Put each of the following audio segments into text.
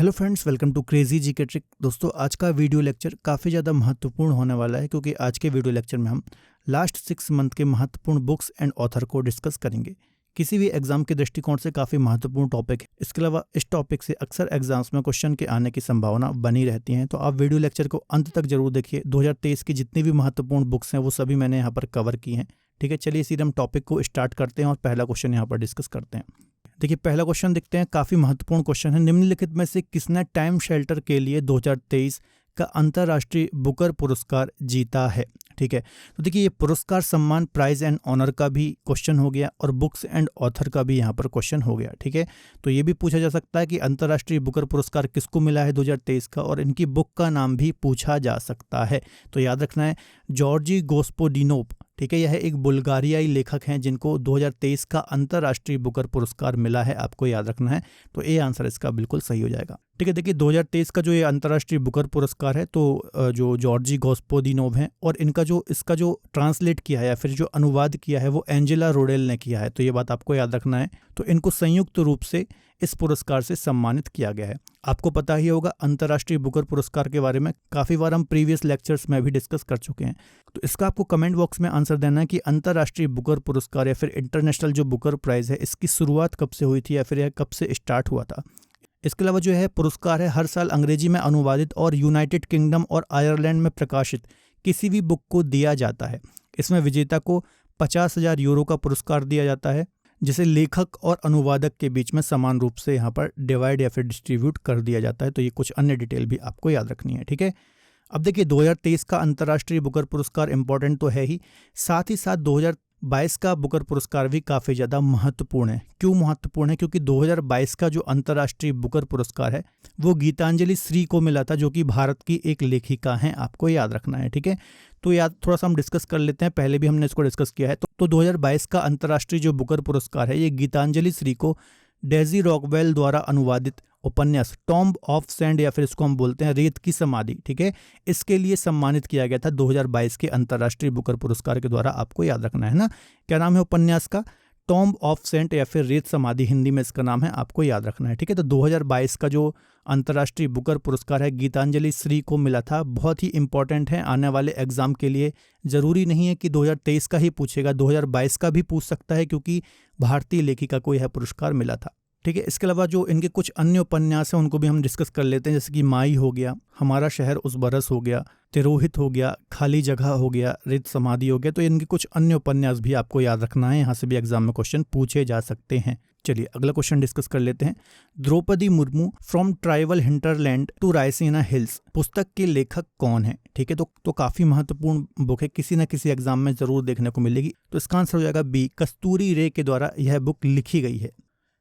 Hello friends, welcome to crazy GK trick. दोस्तों, आज का वीडियो लेक्चर काफ़ी ज़्यादा महत्वपूर्ण होने वाला है क्योंकि आज के वीडियो लेक्चर में हम लास्ट 6 मंथ के महत्वपूर्ण बुक्स एंड ऑथर को डिस्कस करेंगे। किसी भी एग्जाम के दृष्टिकोण से काफ़ी महत्वपूर्ण टॉपिक है। इसके अलावा इस टॉपिक से अक्सर एग्जाम्स में क्वेश्चन के आने की संभावना बनी रहती है, तो आप वीडियो लेक्चर को अंत तक जरूर देखिए। 2023 की जितनी भी महत्वपूर्ण बुक्स हैं वो सभी मैंने यहाँ पर कवर की हैं। ठीक है, चलिए इसी हम टॉपिक को स्टार्ट करते हैं और पहला क्वेश्चन यहाँ पर डिस्कस करते हैं। देखिए, पहला क्वेश्चन देखते हैं, काफ़ी महत्वपूर्ण क्वेश्चन है। निम्नलिखित में से किसने टाइम शेल्टर के लिए 2023 का अंतर्राष्ट्रीय बुकर पुरस्कार जीता है? ठीक है, तो देखिए ये पुरस्कार सम्मान प्राइज एंड ऑनर का भी क्वेश्चन हो गया और बुक्स एंड ऑथर का भी यहाँ पर क्वेश्चन हो गया। ठीक है, तो ये भी पूछा जा सकता है कि अंतर्राष्ट्रीय बुकर पुरस्कार किसको मिला है 2023 का, और इनकी बुक का नाम भी पूछा जा सकता है। तो याद रखना है, जॉर्जी गोस्पोडिनोव। ठीक है, यह एक बुल्गारियाई लेखक हैं जिनको 2023 का अंतर्राष्ट्रीय बुकर पुरस्कार मिला है, आपको याद रखना है। तो ए आंसर इसका बिल्कुल सही हो जाएगा। ठीक है, देखिए 2023 का जो ये अंतर्राष्ट्रीय बुकर पुरस्कार है, तो जो जॉर्जी गोस्पोदिनोव हैं, और इसका जो ट्रांसलेट किया है या फिर जो अनुवाद किया है वो एंजेला रोडेल ने किया है। तो ये बात आपको याद रखना है। तो इनको संयुक्त रूप से इस पुरस्कार से सम्मानित किया गया है। आपको पता ही होगा, अंतर्राष्ट्रीय बुकर पुरस्कार के बारे में काफ़ी बार हम प्रीवियस लेक्चर्स में भी डिस्कस कर चुके हैं। तो इसका आपको कमेंट बॉक्स में आंसर देना है कि अंतर्राष्ट्रीय बुकर पुरस्कार या फिर इंटरनेशनल जो बुकर प्राइज़ है, इसकी शुरुआत कब से हुई थी या फिर यह कब से स्टार्ट हुआ था। इसके अलावा जो है पुरस्कार है हर साल अंग्रेजी में अनुवादित और यूनाइटेड किंगडम और आयरलैंड में प्रकाशित किसी भी बुक को दिया जाता है। इसमें विजेता को 50,000 यूरो का पुरस्कार दिया जाता है, जिसे लेखक और अनुवादक के बीच में समान रूप से यहाँ पर डिवाइड या फिर डिस्ट्रीब्यूट कर दिया जाता है। तो ये कुछ अन्य डिटेल भी आपको याद रखनी है। ठीक है, अब देखिए 2023 का अंतर्राष्ट्रीय बुकर पुरस्कार इंपॉर्टेंट तो है ही, साथ ही साथ 2022 का बुकर पुरस्कार भी काफ़ी ज़्यादा महत्वपूर्ण है। क्यों महत्वपूर्ण है? क्योंकि 2022 का जो अंतर्राष्ट्रीय बुकर पुरस्कार है वो गीतांजलि श्री को मिला था, जो कि भारत की एक लेखिका हैं, आपको याद रखना है। ठीक है, तो याद थोड़ा सा हम डिस्कस कर लेते हैं, पहले भी हमने इसको डिस्कस किया है। तो 2022 का अंतर्राष्ट्रीय जो बुकर पुरस्कार है ये गीतांजलि श्री को डेजी रॉकवेल द्वारा अनुवादित उपन्यास टॉम्ब ऑफ सैंड, या फिर इसको हम बोलते हैं रेत की समाधि, ठीक है, इसके लिए सम्मानित किया गया था 2022 के अंतर्राष्ट्रीय बुकर पुरस्कार के द्वारा। आपको याद रखना है ना, क्या नाम है उपन्यास का? टॉम्ब ऑफ सेंट या फिर रेत समाधि, हिंदी में इसका नाम है, आपको याद रखना है। ठीक है, तो 2022 का जो अंतर्राष्ट्रीय बुकर पुरस्कार है गीतांजलि श्री को मिला था। बहुत ही इंपॉर्टेंट है आने वाले एग्जाम के लिए। ज़रूरी नहीं है कि 2023 का ही पूछेगा, 2022 का भी पूछ सकता है, क्योंकि भारतीय लेखिका को यह पुरस्कार मिला था। ठीक है, इसके अलावा जो इनके कुछ अन्य उपन्यास हैं उनको भी हम डिस्कस कर लेते हैं, जैसे कि माई हो गया, हमारा शहर उस बरस हो गया, तिरोहित हो गया, खाली जगह हो गया, रेत समाधि हो गया। तो इनके कुछ अन्य उपन्यास भी आपको याद रखना है, यहाँ से भी एग्जाम में क्वेश्चन पूछे जा सकते हैं। चलिए अगला क्वेश्चन डिस्कस कर लेते हैं। Droupadi Murmu from tribal hinterland to Raisina hills पुस्तक के लेखक कौन है? ठीक है, तो काफ़ी महत्वपूर्ण बुक है, किसी न किसी एग्जाम में ज़रूर देखने को मिलेगी। तो इसका आंसर हो जाएगा बी, कस्तूरी रे के द्वारा यह बुक लिखी गई है।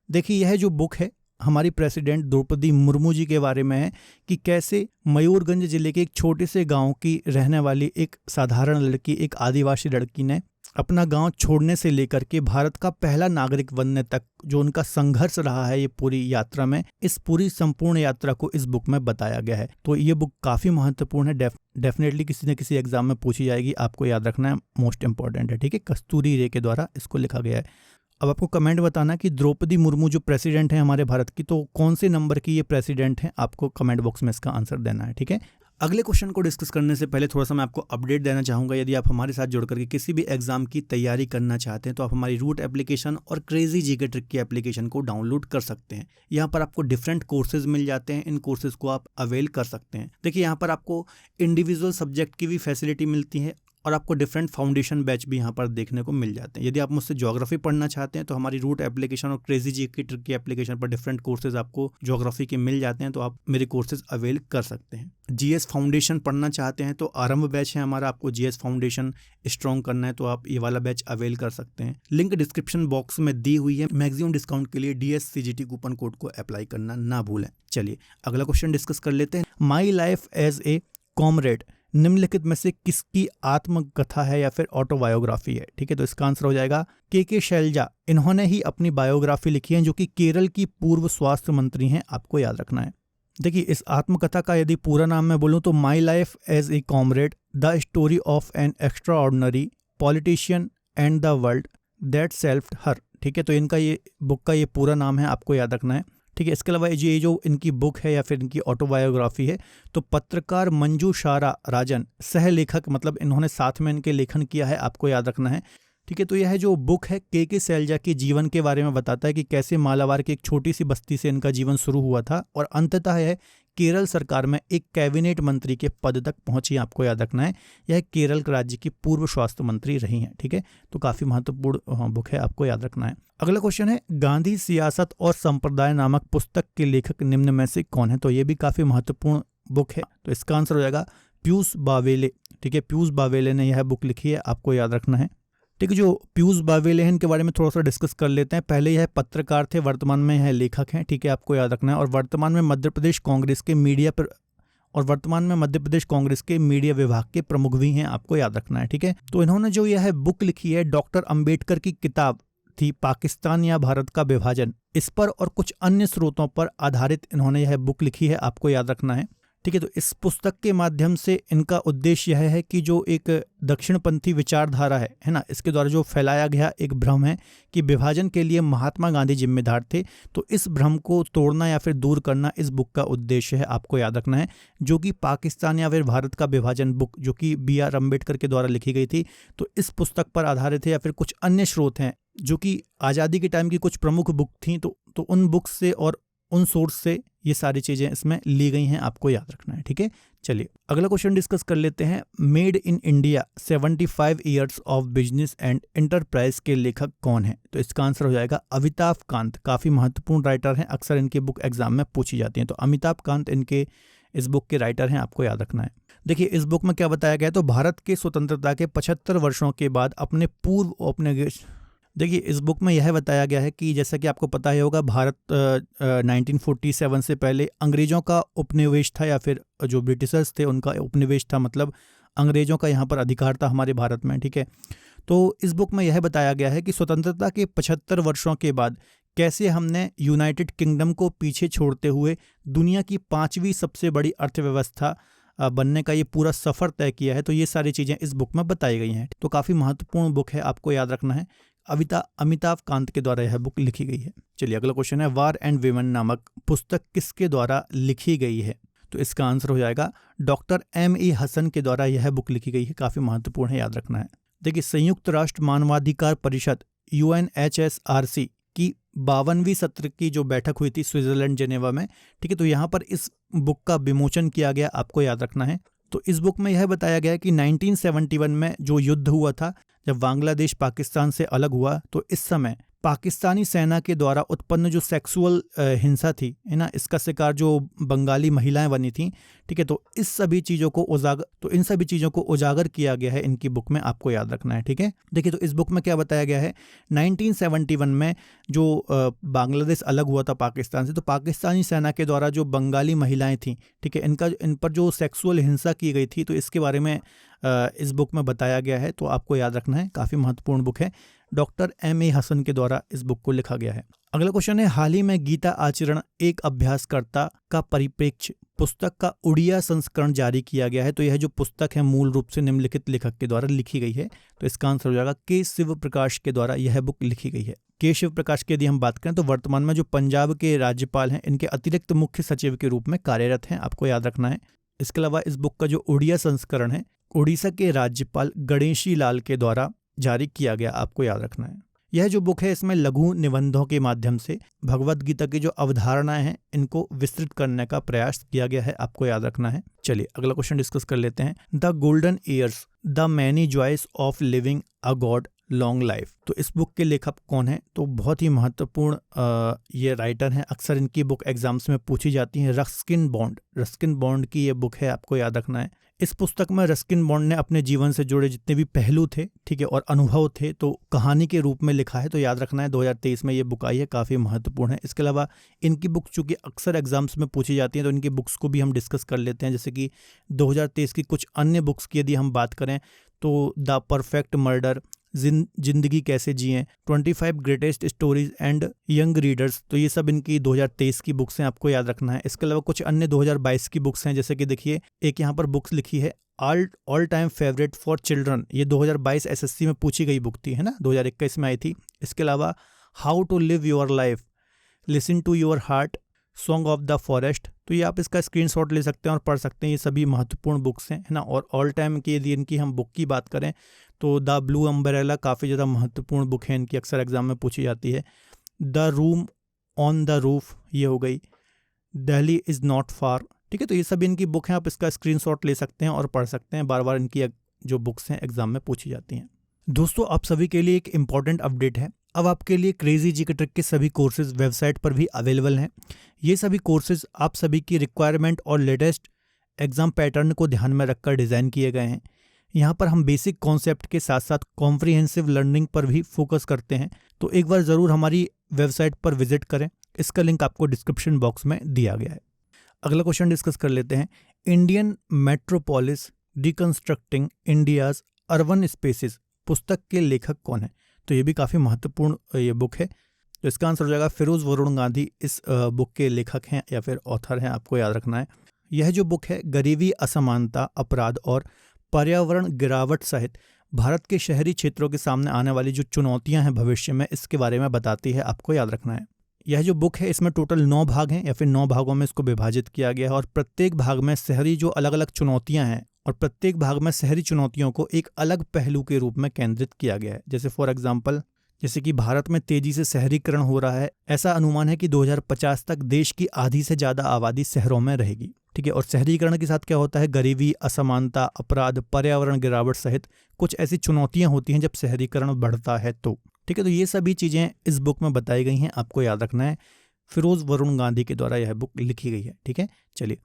देखिए, यह जो बुक है हमारी प्रेसिडेंट द्रौपदी मुर्मू जी के बारे में है कि कैसे मयूरगंज जिले के एक छोटे से गांव की रहने वाली एक साधारण लड़की, एक आदिवासी लड़की ने अपना गांव छोड़ने से लेकर के भारत का पहला नागरिक बनने तक जो उनका संघर्ष रहा है ये पूरी यात्रा में, इस पूरी संपूर्ण यात्रा को इस बुक में बताया गया है। तो ये बुक काफ़ी महत्वपूर्ण है, डेफिनेटली किसी न किसी एग्जाम में पूछी जाएगी, आपको याद रखना है, मोस्ट इंपॉर्टेंट है। ठीक है, कस्तूरी रे के द्वारा इसको लिखा गया है। अब आपको कमेंट बताना कि द्रौपदी मुर्मू जो प्रेसिडेंट है हमारे भारत की, तो कौन से नंबर की ये प्रेसिडेंट है, आपको कमेंट बॉक्स में इसका आंसर देना है। ठीक है, अगले क्वेश्चन को डिस्कस करने से पहले थोड़ा सा मैं आपको अपडेट देना चाहूँगा। यदि आप हमारे साथ जुड़ करके किसी भी एग्जाम की तैयारी करना चाहते हैं तो आप हमारी रूट एप्लीकेशन और क्रेजी जीके ट्रिक की एप्लीकेशन को डाउनलोड कर सकते हैं। यहाँ पर आपको डिफरेंट कोर्सेज मिल जाते हैं, इन कोर्सेज को आप अवेल कर सकते हैं। देखिए, यहाँ पर आपको इंडिविजुअल सब्जेक्ट की भी फैसिलिटी मिलती है और आपको डिफरेंट फाउंडेशन बैच भी यहाँ पर देखने को मिल जाते हैं। यदि आप मुझसे ज्योग्राफी पढ़ना चाहते हैं तो हमारी रूट एप्लीकेशन और क्रेजी जीके ट्रिक की एप्लीकेशन पर डिफरेंट कोर्सेज आपको ज्योग्राफी के मिल जाते हैं, तो आप मेरे कोर्सेज अवेल कर सकते हैं। जीएस फाउंडेशन पढ़ना चाहते हैं तो आरंभ बैच है हमारा, आपको जीएस फाउंडेशन स्ट्रॉन्ग करना है तो आप ये वाला बैच अवेल कर सकते हैं। लिंक डिस्क्रिप्शन बॉक्स में दी हुई है। मैक्सिमम डिस्काउंट के लिए DSCGT कूपन कोड को अप्लाई करना ना भूलें। चलिए अगला क्वेश्चन डिस्कस कर लेते हैं। My life as a comrade निम्नलिखित में से किसकी आत्मकथा है या फिर ऑटोबायोग्राफी है? ठीक है, तो इसका आंसर हो जाएगा के शैलजा। इन्होंने ही अपनी बायोग्राफी लिखी है, जो कि केरल की पूर्व स्वास्थ्य मंत्री हैं, आपको याद रखना है। देखिए, इस आत्मकथा का यदि पूरा नाम मैं बोलूँ तो my life as a comrade, the story of an extraordinary politician and the world that shaped her. ठीक है, तो इनका ये बुक का ये पूरा नाम है, आपको याद रखना है। ठीक है। इसके अलावा ये जो इनकी बुक है या फिर इनकी ऑटोबायोग्राफी है, तो पत्रकार मंजूषारा राजन सह लेखक, मतलब इन्होंने साथ में इनके लेखन किया है, आपको याद रखना है। ठीक है, तो यह जो बुक है के सैलजा के जीवन के बारे में बताता है कि कैसे मालाबार की एक छोटी सी बस्ती से इनका जीवन शुरू हुआ था और अंततः यह केरल सरकार में एक कैबिनेट मंत्री के पद तक पहुंची, आपको याद रखना है। यह केरल राज्य की पूर्व स्वास्थ्य मंत्री रही हैं। ठीक है, तो काफ़ी महत्वपूर्ण बुक है, आपको याद रखना है। अगला क्वेश्चन है, गांधी सियासत और संप्रदाय नामक पुस्तक के लेखक निम्न में से कौन है? तो ये भी काफ़ी महत्वपूर्ण बुक है, तो इसका आंसर हो जाएगा पीयूष बावेले। ठीक है, पीयूष बावेले ने यह बुक लिखी है, आपको याद रखना है। ठीक है, जो पीयूष बावेले हैं इनके बारे में थोड़ा सा डिस्कस कर लेते हैं। पहले यह पत्रकार थे, वर्तमान में यह लेखक हैं। ठीक है, आपको याद रखना है। और वर्तमान में मध्य प्रदेश कांग्रेस के मीडिया विभाग के प्रमुख भी हैं, आपको याद रखना है। ठीक है, तो इन्होंने जो यह बुक लिखी है, डॉक्टर अंबेडकर की किताब थी पाकिस्तान या भारत का विभाजन, इस पर और कुछ अन्य स्रोतों पर आधारित इन्होंने यह बुक लिखी है, आपको याद रखना है। ठीक है, तो इस पुस्तक के माध्यम से इनका उद्देश्य यह है कि जो एक दक्षिणपंथी विचारधारा है ना, इसके द्वारा जो फैलाया गया एक भ्रम है कि विभाजन के लिए महात्मा गांधी जिम्मेदार थे, तो इस भ्रम को तोड़ना या फिर दूर करना इस बुक का उद्देश्य है, आपको याद रखना है। जो कि पाकिस्तान या फिर भारत का विभाजन बुक, जो कि BR अम्बेडकर के द्वारा लिखी गई थी, तो इस पुस्तक पर आधारित है। या फिर कुछ अन्य स्रोत हैं जो कि आज़ादी के टाइम की कुछ प्रमुख बुक थी, तो उन बुक्स से और उन सोर्स से ये सारी चीज़ें इसमें ली गई हैं, आपको याद रखना है। ठीक है, चलिए अगला क्वेश्चन डिस्कस कर लेते हैं। Made in India 75 years of business and enterprise के लेखक कौन है? तो इसका आंसर हो जाएगा अमिताभ कांत। काफ़ी महत्वपूर्ण राइटर हैं, अक्सर इनकी बुक एग्जाम में पूछी जाती हैं। तो अमिताभ कांत इनके इस बुक के राइटर हैं, आपको याद रखना है। देखिए, इस बुक में क्या बताया गया है, तो भारत के स्वतंत्रता के 75 वर्षों के बाद अपने पूर्व औपनिवेश, देखिए इस बुक में यह बताया गया है कि जैसा कि आपको पता ही होगा, भारत 1947 से पहले अंग्रेज़ों का उपनिवेश था, या फिर जो ब्रिटिशर्स थे उनका उपनिवेश था, मतलब अंग्रेज़ों का यहाँ पर अधिकार था हमारे भारत में। ठीक है, तो इस बुक में यह बताया गया है कि स्वतंत्रता के 75 वर्षों के बाद कैसे हमने यूनाइटेड किंगडम को पीछे छोड़ते हुए दुनिया की 5वीं सबसे बड़ी अर्थव्यवस्था बनने का ये पूरा सफ़र तय किया है। तो ये सारी चीज़ें इस बुक में बताई गई हैं। तो काफ़ी महत्वपूर्ण बुक है, आपको याद रखना है। अमिताभ कांत के द्वारा यह बुक लिखी गई है। चलिए अगला क्वेश्चन है, वार एंड विमेन नामक पुस्तक किसके द्वारा लिखी गई है? तो इसका आंसर हो जाएगा डॉक्टर M.E. हसन के द्वारा यह बुक लिखी गई है। काफ़ी महत्वपूर्ण है, याद रखना है। देखिए, संयुक्त राष्ट्र मानवाधिकार परिषद UNHRC की 52वीं सत्र की जो बैठक हुई थी स्विट्जरलैंड जेनेवा में, ठीक है, तो यहाँ पर इस बुक का विमोचन किया गया, आपको याद रखना है। तो इस बुक में यह बताया गया है कि 1971 में जो युद्ध हुआ था, जब बांग्लादेश पाकिस्तान से अलग हुआ, तो इस समय पाकिस्तानी सेना के द्वारा उत्पन्न जो सेक्सुअल हिंसा थी, है ना, इसका शिकार जो बंगाली महिलाएं बनी थी। ठीक है, तो इन सभी चीज़ों को उजागर किया गया है इनकी बुक में, आपको याद रखना है। ठीक है, देखिए, तो इस बुक में क्या बताया गया है, 1971 में जो बांग्लादेश अलग हुआ था पाकिस्तान से, तो पाकिस्तानी सेना के द्वारा जो बंगाली महिलाएं थीं, ठीक है, इन पर जो सेक्सुअल हिंसा की गई थी, तो इसके बारे में इस बुक में बताया गया है। तो आपको याद रखना है, काफ़ी महत्वपूर्ण बुक है। Doctor M.A. हसन के द्वारा इस बुक को लिखा गया है। अगला क्वेश्चन है, हाल ही में गीता आचरण एक अभ्यासकर्ता का परिप्रेक्ष्य पुस्तक का उड़िया संस्करण जारी किया गया है। तो यह जो पुस्तक है मूल रूप से निम्नलिखित लेखक के द्वारा लिखी गई है। तो इसका आंसर हो जाएगा के शिव प्रकाश के द्वारा यह बुक लिखी गई है। के शिव प्रकाश की यदि हम बात करें तो वर्तमान में जो पंजाब के राज्यपाल हैं, इनके अतिरिक्त मुख्य सचिव के रूप में कार्यरत हैं, आपको याद रखना है। इसके अलावा इस बुक का जो उड़िया संस्करण है, उड़ीसा के राज्यपाल गणेशी लाल के द्वारा जारी किया गया, आपको याद रखना है। यह जो बुक है, इसमें लघु निबंधों के माध्यम से भगवद गीता की जो अवधारणाएं हैं, इनको विस्तृत करने का प्रयास किया गया है, आपको याद रखना है। चलिए अगला क्वेश्चन डिस्कस कर लेते हैं। The golden years, the many joys of living a good long life. तो इस बुक के लेखक कौन है? तो बहुत ही महत्वपूर्ण ये राइटर हैं, अक्सर इनकी बुक एग्जाम्स में पूछी जाती हैं। रस्किन बॉन्ड की ये बुक है, आपको याद रखना है। इस पुस्तक में रस्किन बॉन्ड ने अपने जीवन से जुड़े जितने भी पहलू थे, ठीक है, और अनुभव थे, तो कहानी के रूप में लिखा है। तो याद रखना है, 2023 में ये बुक आई है, काफ़ी महत्वपूर्ण है। इसके अलावा इनकी बुक चूँकि अक्सर एग्जाम्स में पूछी जाती हैं, तो इनकी बुक्स को भी हम डिस्कस कर लेते हैं। जैसे कि 2023 की कुछ अन्य बुक्स की यदि हम बात करें तो द परफेक्ट मर्डर, जिंदगी कैसे जिएं, 25 greatest stories and young readers, तो ये सब इनकी 2023 की बुक्स हैं, आपको याद रखना है। इसके अलावा कुछ अन्य 2022 की बुक्स हैं, जैसे कि देखिए एक यहाँ पर बुक्स लिखी है all time favourite for children, ये 2022 SSC में पूछी गई बुक थी, है ना, 2021 में आई थी। इसके अलावा how to live your life, listen to your heart, song of the forest. तो ये आप इसका स्क्रीनशॉट ले सकते हैं और पढ़ सकते हैं। ये सभी महत्वपूर्ण बुक्स हैं, है ना। और ऑल टाइम की यदि इनकी हम बुक की बात करें तो द ब्लू अम्ब्रेला काफ़ी ज़्यादा महत्वपूर्ण बुक है, इनकी अक्सर एग्जाम में पूछी जाती है। The room on the roof ये हो गई। दिल्ली इज़ नॉट फार, ठीक है। तो ये सभी इनकी बुक हैं, आप इसका स्क्रीनशॉट ले सकते हैं और पढ़ सकते हैं। बार बार इनकी जो बुक्स हैं एग्जाम में पूछी जाती हैं। दोस्तों, आप सभी के लिए एक इम्पॉर्टेंट अपडेट है। अब आपके लिए क्रेजी जीके ट्रिक के सभी कोर्सेज वेबसाइट पर भी अवेलेबल हैं। ये सभी कोर्सेज आप सभी की रिक्वायरमेंट और लेटेस्ट एग्जाम पैटर्न को ध्यान में रखकर डिज़ाइन किए गए हैं। यहाँ पर हम बेसिक कॉन्सेप्ट के साथ साथ कॉम्प्रिहेंसिव लर्निंग पर भी फोकस करते हैं। तो एक बार ज़रूर हमारी वेबसाइट पर विजिट करें, इसका लिंक आपको डिस्क्रिप्शन बॉक्स में दिया गया है। अगला क्वेश्चन डिस्कस कर लेते हैं। Indian metropolis deconstructing India's urban spaces पुस्तक के लेखक कौन है? तो ये भी काफ़ी महत्वपूर्ण ये बुक है। तो इसका आंसर हो जाएगा फिरोज वरुण गांधी इस बुक के लेखक हैं या फिर ऑथर हैं, आपको याद रखना है। यह जो बुक है गरीबी, असमानता, अपराध और पर्यावरण गिरावट सहित भारत के शहरी क्षेत्रों के सामने आने वाली जो चुनौतियां हैं भविष्य में, इसके बारे में बताती है, आपको याद रखना है। यह जो बुक है इसमें टोटल 9 भाग हैं या फिर 9 भागों में इसको विभाजित किया गया है और प्रत्येक भाग में शहरी जो अलग अलग चुनौतियां हैं और प्रत्येक भाग में शहरी चुनौतियों को एक अलग पहलू के रूप में केंद्रित किया गया है। जैसे फॉर एग्जांपल, जैसे कि भारत में तेजी से शहरीकरण हो रहा है। ऐसा अनुमान है कि 2050 तक देश की आधी से ज़्यादा आबादी शहरों में रहेगी, ठीक है। और शहरीकरण के साथ क्या होता है? गरीबी, असमानता, अपराध, पर्यावरण गिरावट सहित कुछ ऐसी चुनौतियां होती हैं जब शहरीकरण बढ़ता है तो, ठीक है। तो ये सभी चीज़ें इस बुक में बताई गई हैं, आपको याद रखना है। फिरोज वरुण गांधी के द्वारा यह बुक लिखी गई है, ठीक है। चलिए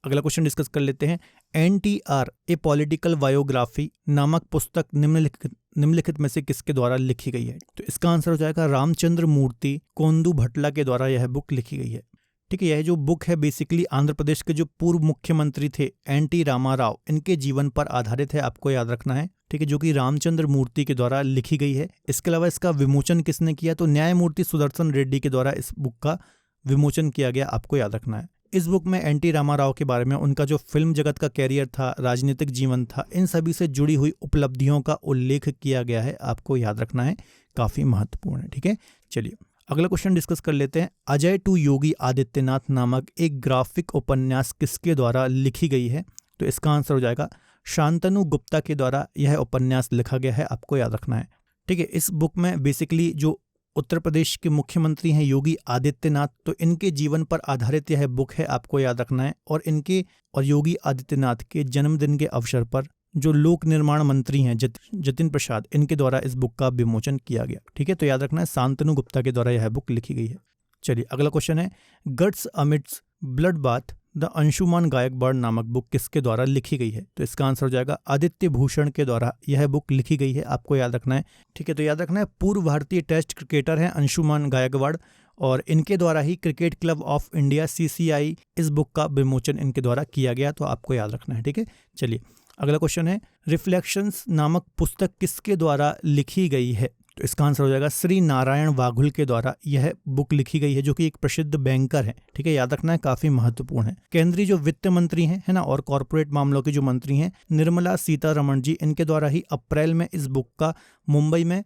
अगला क्वेश्चन डिस्कस कर लेते हैं। NTR ए पॉलिटिकल बायोग्राफी नामक पुस्तक निम्नलिखित में से किसके द्वारा लिखी गई है? तो इसका आंसर हो जाएगा रामचंद्र मूर्ति कोंदू भटला के द्वारा यह बुक लिखी गई है, ठीक है। यह जो बुक है बेसिकली आंध्र प्रदेश के जो पूर्व मुख्यमंत्री थे NT रामाराव, इनके जीवन पर आधारित है, आपको याद रखना है, ठीक है, जो कि रामचंद्र मूर्ति के द्वारा लिखी गई है। इसके अलावा इसका विमोचन किसने किया? तो न्यायमूर्ति सुदर्शन रेड्डी के द्वारा इस बुक का विमोचन किया गया, आपको याद रखना है। इस बुक में NT रामाराव के बारे में, उनका जो फिल्म जगत का कैरियर था, राजनीतिक जीवन था, इन सभी से जुड़ी हुई उपलब्धियों का उल्लेख किया गया है, आपको याद रखना है, काफ़ी महत्वपूर्ण है, ठीक है। चलिए अगला क्वेश्चन डिस्कस कर लेते हैं। अजय टू योगी आदित्यनाथ नामक एक ग्राफिक उपन्यास किसके द्वारा लिखी गई है? तो इसका आंसर हो जाएगा शांतनु गुप्ता के द्वारा यह उपन्यास लिखा गया है, आपको याद रखना है, ठीक है। इस बुक में बेसिकली जो उत्तर प्रदेश के मुख्यमंत्री हैं योगी आदित्यनाथ, तो इनके जीवन पर आधारित यह बुक है, आपको याद रखना है। और इनके और योगी आदित्यनाथ के जन्मदिन के अवसर पर जो लोक निर्माण मंत्री हैं जतिन प्रसाद, इनके द्वारा इस बुक का विमोचन किया गया, ठीक है। तो याद रखना है शांतनु गुप्ता के द्वारा यह बुक लिखी गई है। चलिए अगला क्वेश्चन है। Guts amidst bloodbath the Anshuman Gaekwad नामक बुक किसके द्वारा लिखी गई है? तो इसका आंसर हो जाएगा आदित्य भूषण के द्वारा यह बुक लिखी गई है, आपको याद रखना है, ठीक है। तो याद रखना है पूर्व भारतीय टेस्ट क्रिकेटर हैं अंशुमान गायकवाड़ और इनके द्वारा ही cricket club of India CCI इस बुक का विमोचन इनके द्वारा किया गया, तो आपको याद रखना है, ठीक है। चलिए अगला क्वेश्चन है। रिफ्लेक्शंस नामक पुस्तक किसके द्वारा लिखी गई है? तो इसका आंसर हो जाएगा श्री नारायण वाघुल के द्वारा यह बुक लिखी गई है, जो कि एक प्रसिद्ध बैंकर है, ठीक है। याद रखना है, काफी महत्वपूर्ण है। केंद्रीय जो वित्त मंत्री हैं, है ना, और कॉर्पोरेट मामलों के जो मंत्री हैं निर्मला सीतारमण जी, इनके द्वारा ही अप्रैल में इस बुक का मुंबई में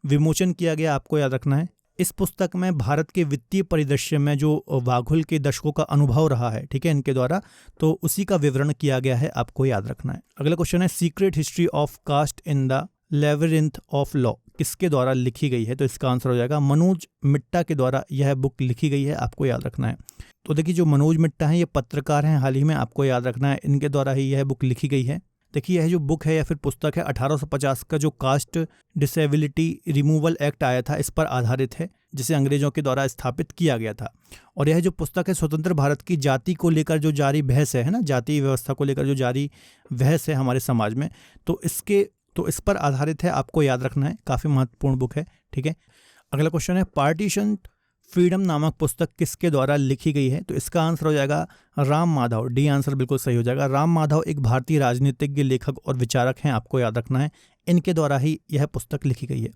विमोचन किया गया, आपको याद रखना है। इस पुस्तक में भारत के वित्तीय परिदृश्य में जो वाघुल के दशकों का अनुभव रहा है, ठीक है, इनके द्वारा, तो उसी का विवरण किया गया है, आपको याद रखना है। अगला क्वेश्चन है। Secret history of caste in the labyrinth of law किसके द्वारा लिखी गई है? तो इसका आंसर हो जाएगा मनोज मिट्टा के द्वारा यह बुक लिखी गई है, आपको याद रखना है। तो देखिए जो मनोज मिट्टा हैं ये पत्रकार हैं, हाल ही में, आपको याद रखना है, इनके द्वारा ही यह बुक लिखी गई है। देखिए यह जो बुक है या फिर पुस्तक है 1850 का जो कास्ट डिसेबिलिटी रिमूवल एक्ट आया था, इस पर आधारित है, जिसे अंग्रेजों के द्वारा स्थापित किया गया था। और यह जो पुस्तक है स्वतंत्र भारत की जाति को लेकर जो जारी बहस है ना, जाति व्यवस्था को लेकर जो जारी बहस है हमारे समाज में, तो इस पर आधारित है, आपको याद रखना है, काफ़ी महत्वपूर्ण बुक है, ठीक है। अगला क्वेश्चन है। पार्टीशन फ्रीडम नामक पुस्तक किसके द्वारा लिखी गई है? तो इसका आंसर हो जाएगा राम माधव। डी आंसर बिल्कुल सही हो जाएगा। राम माधव एक भारतीय राजनीतिज्ञ, लेखक और विचारक हैं, आपको याद रखना है, इनके द्वारा ही यह पुस्तक लिखी गई है।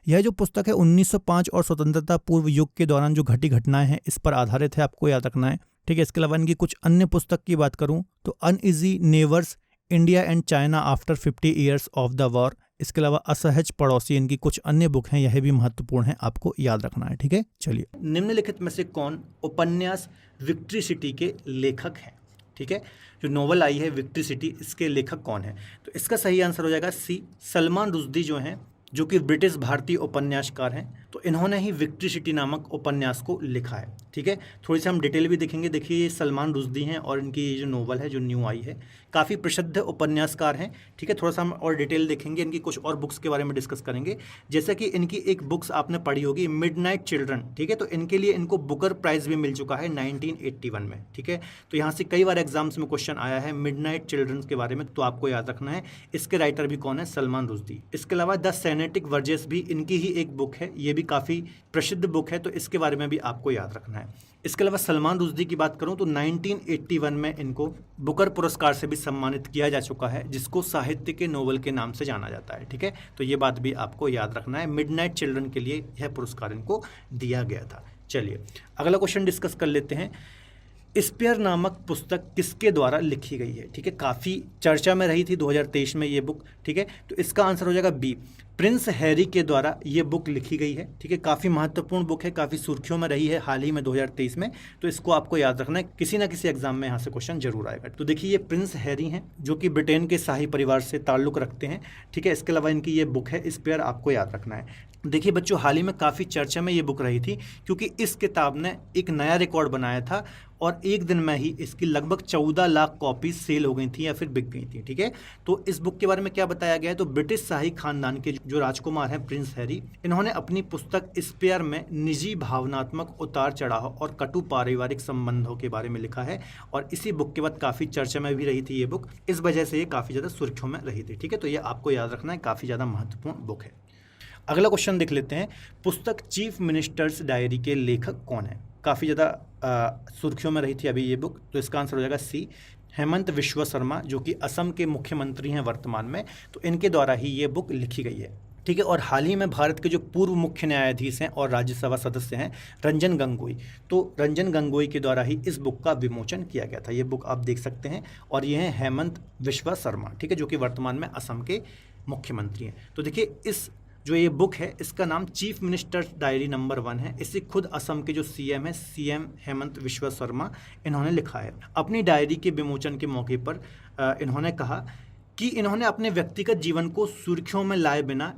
यह जो पुस्तक है 1905 और स्वतंत्रता पूर्व युग के दौरान जो घटी घटनाएं हैं इस पर आधारित है, आपको याद रखना है, ठीक है। इसके अलावा इनकी कुछ अन्य पुस्तक की बात करूं तो uneasy neighbours India and China after 50 years of the war, इसके अलावा असहज पड़ोसी इनकी कुछ अन्य बुक हैं, यह भी महत्वपूर्ण है, आपको याद रखना है। ठीक है, चलिए। निम्नलिखित में से कौन उपन्यास विक्ट्री सिटी के लेखक हैं? ठीक है, जो नोवेल आई है विक्ट्री सिटी, इसके लेखक कौन है? तो इसका सही आंसर हो जाएगा सी, सलमान रुश्दी जो हैं, जो कि ब्रिटिश भारतीय उपन्यासकार हैं। तो इन्होंने ही विक्ट्री सिटी नामक उपन्यास को लिखा है। ठीक है, थोड़ी सी हम डिटेल भी देखेंगे। देखिए, ये सलमान रुश्दी हैं और इनकी ये जो नोवेल है जो न्यू आई है, काफ़ी प्रसिद्ध उपन्यासकार हैं। ठीक है, थोड़ा सा हम और डिटेल देखेंगे, इनकी कुछ और बुक्स के बारे में डिस्कस करेंगे। जैसे कि इनकी एक बुक्स आपने पढ़ी होगी, मिडनाइट चिल्ड्रन। ठीक है, तो इनके लिए इनको बुकर प्राइज़ भी मिल चुका है 1981 में। ठीक है, तो यहाँ से कई बार एग्जाम्स में क्वेश्चन आया है मिडनाइट चिल्ड्रन के बारे में, तो आपको याद रखना है। इसके राइटर भी कौन है? सलमान रुश्दी। इसके अलावा द सेनेटिक वर्जेस भी इनकी ही एक बुक है, ये भी काफ़ी प्रसिद्ध बुक है, तो इसके बारे में भी आपको याद रखना है। इसके अलावा सलमान रुश्दी की बात करूं तो 1981 में इनको बुकर पुरस्कार से भी सम्मानित किया जा चुका है, जिसको साहित्य के नोवेल के नाम से जाना जाता है। ठीक है, तो ये बात भी आपको याद रखना है। मिडनाइट चिल्ड्रन के लिए यह पुरस्कार इनको दिया गया था। चलिए, अगला क्वेश्चन डिस्कस कर लेते हैं। स्पेयर नामक पुस्तक किसके द्वारा लिखी गई है? ठीक है, काफ़ी चर्चा में रही थी 2023 में ये बुक। ठीक है, तो इसका आंसर हो जाएगा बी, प्रिंस हैरी के द्वारा ये बुक लिखी गई है। ठीक है, काफ़ी महत्वपूर्ण बुक है, काफ़ी सुर्खियों में रही है हाल ही में 2023 में, तो इसको आपको याद रखना है, किसी ना किसी एग्जाम में यहाँ से क्वेश्चन जरूर आएगा। तो देखिए, ये प्रिंस हैरी हैं जो कि ब्रिटेन के शाही परिवार से ताल्लुक़ रखते हैं। ठीक है, इसके अलावा इनकी ये बुक है स्पेयर, आपको याद रखना है। देखिए बच्चों, हाल ही में काफ़ी चर्चा में ये बुक रही थी, क्योंकि इस किताब ने एक नया रिकॉर्ड बनाया था और एक दिन में ही इसकी लगभग 14 लाख कॉपी सेल हो गई थी या फिर बिक गई थी। ठीक है, तो इस बुक के बारे में क्या बताया गया है? तो ब्रिटिश शाही खानदान के जो राजकुमार हैं प्रिंस हैरी, इन्होंने अपनी पुस्तक स्पेयर में निजी भावनात्मक उतार चढ़ाव और कटु पारिवारिक संबंधों के बारे में लिखा है, और इसी बुक के बाद काफ़ी चर्चा में भी रही थी ये बुक, इस वजह से ये काफ़ी ज़्यादा सुर्खियों में रही थी। ठीक है, तो ये आपको याद रखना है, काफ़ी ज़्यादा महत्वपूर्ण बुक है। अगला क्वेश्चन देख लेते हैं। पुस्तक चीफ मिनिस्टर्स डायरी के लेखक कौन है? काफ़ी ज़्यादा सुर्खियों में रही थी अभी ये बुक, तो इसका आंसर हो जाएगा सी, हेमंत विश्व शर्मा, जो कि असम के मुख्यमंत्री हैं वर्तमान में, तो इनके द्वारा ही ये बुक लिखी गई है। ठीक है, और हाल ही में भारत के जो पूर्व मुख्य न्यायाधीश हैं और राज्यसभा सदस्य हैं रंजन गोगोई, तो रंजन गोगोई के द्वारा ही इस बुक का विमोचन किया गया था। ये बुक आप देख सकते हैं, और ये हैं हेमंत विश्व शर्मा। ठीक है, जो कि वर्तमान में असम के मुख्यमंत्री हैं। तो देखिए, इस जो ये बुक है इसका नाम चीफ मिनिस्टर्स डायरी नंबर 1 है। इसे खुद असम के जो सीएम है, सीएम हेमंत विश्व शर्मा, इन्होंने लिखा है। अपनी डायरी के विमोचन के मौके पर इन्होंने कहा कि इन्होंने अपने व्यक्तिगत जीवन को सुर्खियों में लाए बिना